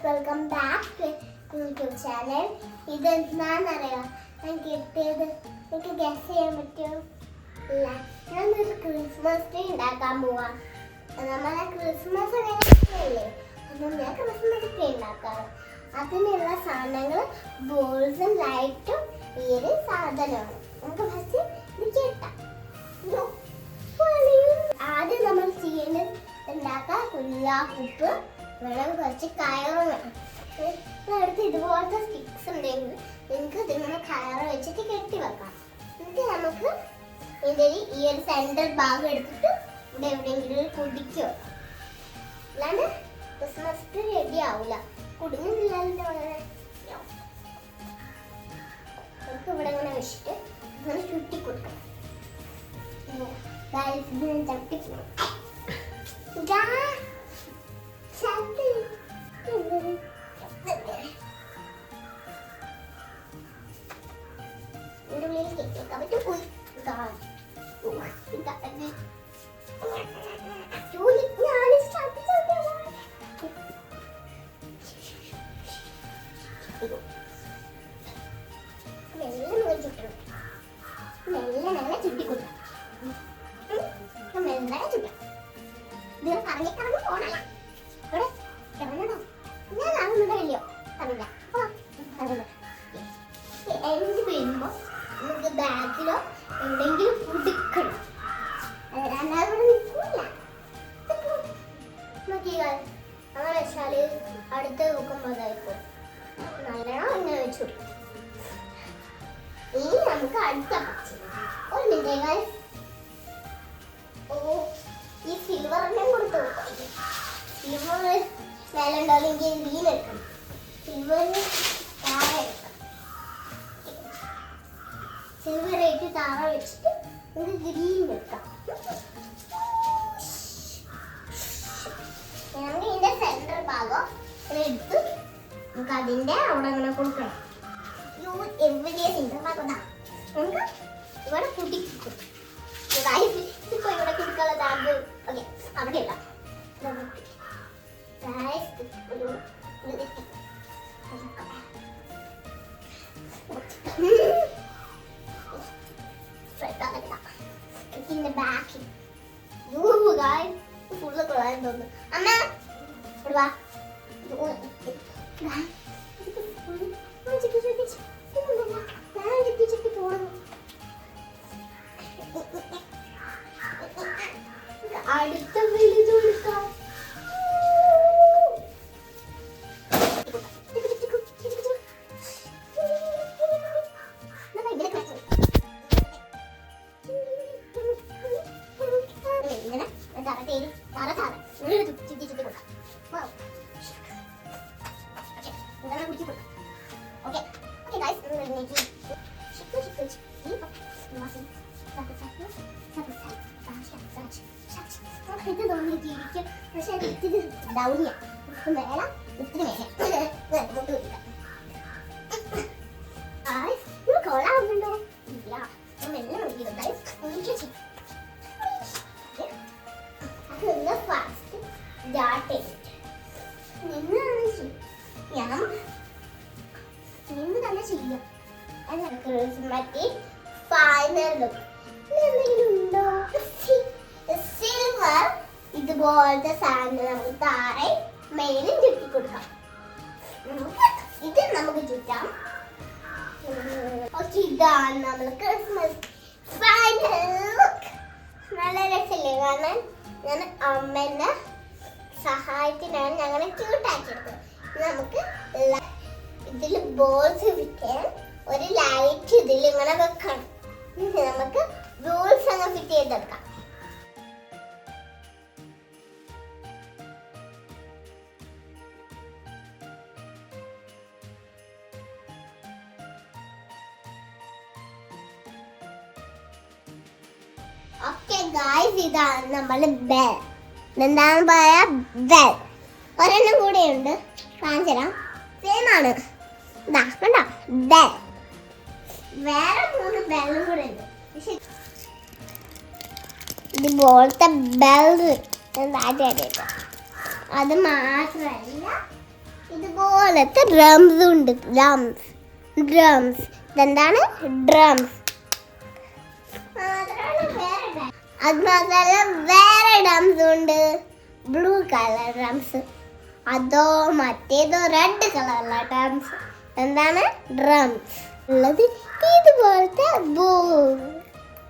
Welcome back to YouTube channel. ഇതെന്താണെന്നറിയാം ഞാൻ കിട്ടിയത്? എനിക്ക് ഗസ് ചെയ്യാൻ പറ്റുമോ? ഇല്ല. ഞാനൊരു ക്രിസ്മസ് ട്രീ ഉണ്ടാക്കാൻ പോവാം. നമ്മളെ ക്രിസ്മസ് ഇല്ലേ, അപ്പം ഞാൻ ക്രിസ്മസ് ട്രീ ഉണ്ടാക്കാം. അതിനുള്ള സാധനങ്ങൾ ബോൾസും ലൈറ്റും ഈ ഒരു സാധനമാണ്. നമുക്ക് ഫസ്റ്റ് ഇത് കേട്ടാം. ആദ്യം നമ്മൾ ചെയ്യേണ്ടത് ഉണ്ടാക്കാൻ ഉപ്പ് വേണം, കുറച്ച് കയറ് വേണം. അടുത്ത് ഇതുപോലത്തെ സ്റ്റിക്സ് ഉണ്ടെങ്കിൽ നിങ്ങൾക്ക് ഇതിങ്ങനെ കയറ് വെച്ചിട്ട് കെട്ടി വെക്കാം. എന്നിട്ട് നമുക്ക് ഇതിൽ ഈ ഒരു സെൻട്രൽ ഭാഗം എടുത്തിട്ട് ഇവിടെ എവിടെയെങ്കിലും കുടിക്ക് വെക്കാം. അല്ലാണ്ട് ക്രിസ്മസ് ട്രീ റെഡി ആവില്ല. കുടുങ്ങില്ലല്ലോ. നമുക്ക് ഇവിടെ ഇങ്ങനെ വെച്ചിട്ട് ഇങ്ങനെ ചുറ്റി കൊടുക്കണം. ചട്ടി മെല്ലെ ചുട്ടിക്കൊടുക്കാം. മെല്ലെ ചുട്ടാം. ഇത് കറങ്ങി കറങ്ങി പോണല്ല. ഇവിടെ ഇറങ്ങണോ? ഞാൻ ആകുന്നുണ്ടല്ലോ അറിയില്ല. എഴുതി വരുമ്പോ നമുക്ക് ബാഗിലോ എവിടെയെങ്കിലും കുടിക്കണം. അല്ലാതെ നിൽക്കില്ല. നോക്കിയാൽ അങ്ങനെ വെച്ചാല് അടുത്ത് നോക്കുമ്പോൾ അതായിപ്പോൾ നല്ലോണം അങ്ങനെ വെച്ചു. ഇനി നമുക്ക് അടുത്ത ഒരു മിനിറ്റ്. ഈ സിൽവറിനെ കൊടുത്തു സിൽവർ മേലെ ഉണ്ടാവില്ലെങ്കിൽ ഗ്രീൻ എടുക്കണം. സിൽവറിന് താഴെ എടുക്കണം. സിൽവർ ആയിട്ട് താഴെ വെച്ചിട്ട് നമുക്ക് ഗ്രീൻ എടുക്കാം. നമുക്ക് ഇതിന്റെ സെൻട്രൽ ഭാഗം എടുത്ത് നമുക്ക് അതിന്റെ അവിടെ അങ്ങനെ കൊടുക്കണം. എവിടെയാ സെൻട്രൽ ഭാഗം നമുക്ക് ഇവിടെ കുടിക്കും. ഇപ്പൊ ഇവിടെ കുടിക്കാനുള്ളതാണ്. ഓക്കെ, അവിടെ ഇടാം. ഫുള്ള് കൊള്ളാൻ തോന്നുന്നു. അമ്മ വാ. അടുത്ത വലുത് കൊടുക്കാം. ഇത് തോന്നിയിരിക്കും, പക്ഷെ ഇത്തിരി ഡൗണിയാ. മേല ഇത്തിരി മേലെ കൊള്ളാവുന്നുണ്ടോ? ഇല്ല, മെല്ലെ നോക്കിയിട്ടുണ്ട്. അതൊന്ന് ഫാസ്റ്റ് സ്റ്റാർട്ട് ഞാൻ നിന്ന് തന്നെ ചെയ്യാം. ക്രിസ്മസ് ഫൈനൽ ലുക്ക് എന്തെങ്കിലും ഉണ്ടോ? സിൽവർ ഇതുപോലത്തെ സാധനം നമുക്ക് താഴെ മേലും ചുറ്റി കൊടുക്കാം. ഇത് നമുക്ക് ചുറ്റാം. ഓക്കെ, ഇതാണ് നമ്മൾ ക്രിസ്മസ് ഫൈനൽ ലുക്ക്. നല്ല രസമല്ലേ കാണാൻ? ഞാൻ അമ്മേന്റെ സഹായത്തിനാണ് ഞങ്ങൾ ക്യൂട്ടാക്കിയത്. നമുക്ക് ഇതിൽ ബോൾസ് ഫിറ്റ് ഒരു ലൈറ്റ് ഇതിൽ ഇങ്ങനെ വെക്കണം. നമുക്ക് ബോൾസ് അങ്ങ് ഫിറ്റ് ചെയ്തെടുക്കാം. ഓക്കെ ഗായ്സ്, ഇതാണ് നമ്മള് ബെൽ. എന്താണ് പറയാ? ബെൽ. ഒരെണ്ണം കൂടെ ഉണ്ട്, കാണിച്ചുതരാം. സെയിം ആണ്. ഇതാ കണ്ടോ, ബെൽ. വേറെ 3 ബെല്ലും കൂടെ ഉണ്ട്. പക്ഷെ ഇതുപോലത്തെ ബെൽ അത് മാത്രമല്ല, ഇതുപോലെ ഇതുപോലത്തെ ഡ്രംസ് ഉണ്ട്. ഡ്രംസ് ഇതെന്താണ്? ഡ്രംസ്. അത് മാത്രമല്ല വേറെ ഡ്രംസ് ഉണ്ട്. Blue colour drums. അതോ മറ്റേതോ റെഡ് കളറുള്ള ഡ്രംസ്. എന്താണ്? ഡ്രംസ് ഉള്ളത്. ഇതുപോലത്തെ ബോൾ.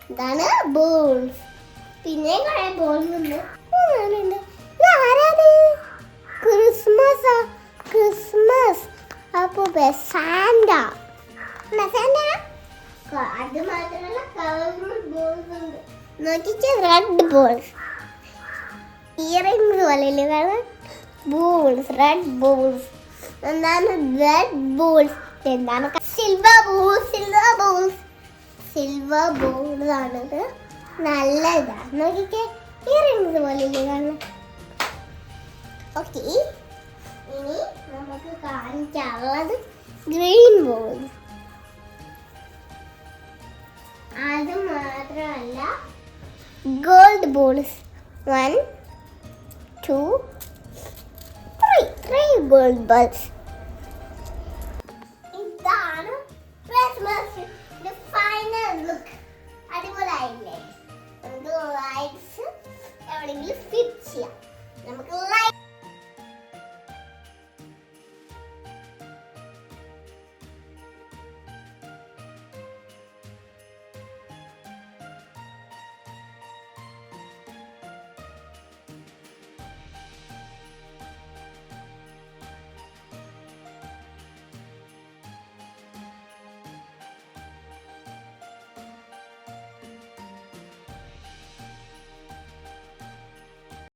ഇതാണ് ബോൾസ്. പിന്നെ കുറെ ബോൾസ് ഉണ്ട്. ആരാത്? ക്രിസ്മസ് അപ്പൊ സാന്റ. അത് മാത്രമല്ല കളർഫുൾ ബോൾസ് ഉണ്ട്. നോക്കിച്ച് റെഡ് ബോൾസ്. ഇയറിംഗ്സ് പോലെ ബോൾസ്. Red balls. എന്താണ്? Red balls. എന്താണ്? സിൽവർ ബോൾസ് ആണിത്. നല്ലതാണ്. നോക്കിക്കേ, ഇയറിംഗ്സ് പോലെ കാണാം. ഓക്കെ, ഇനി നമുക്ക് കാണിക്കാനുള്ളത് ഗ്രീൻ ബോൾസ്. അത് മാത്രമല്ല ഗോൾഡ് ബോൾസ്. 1 2 3 gold balls. ഇതാണ് ക്രിസ്മസിന്റെ ഫൈനൽ ലുക്ക്. അടിപൊളിയായില്ലേ? നമുക്ക് ലൈറ്റ്സ് എവിടെയെങ്കിലും ഫിറ്റ് ചെയ്യാം. നമുക്ക്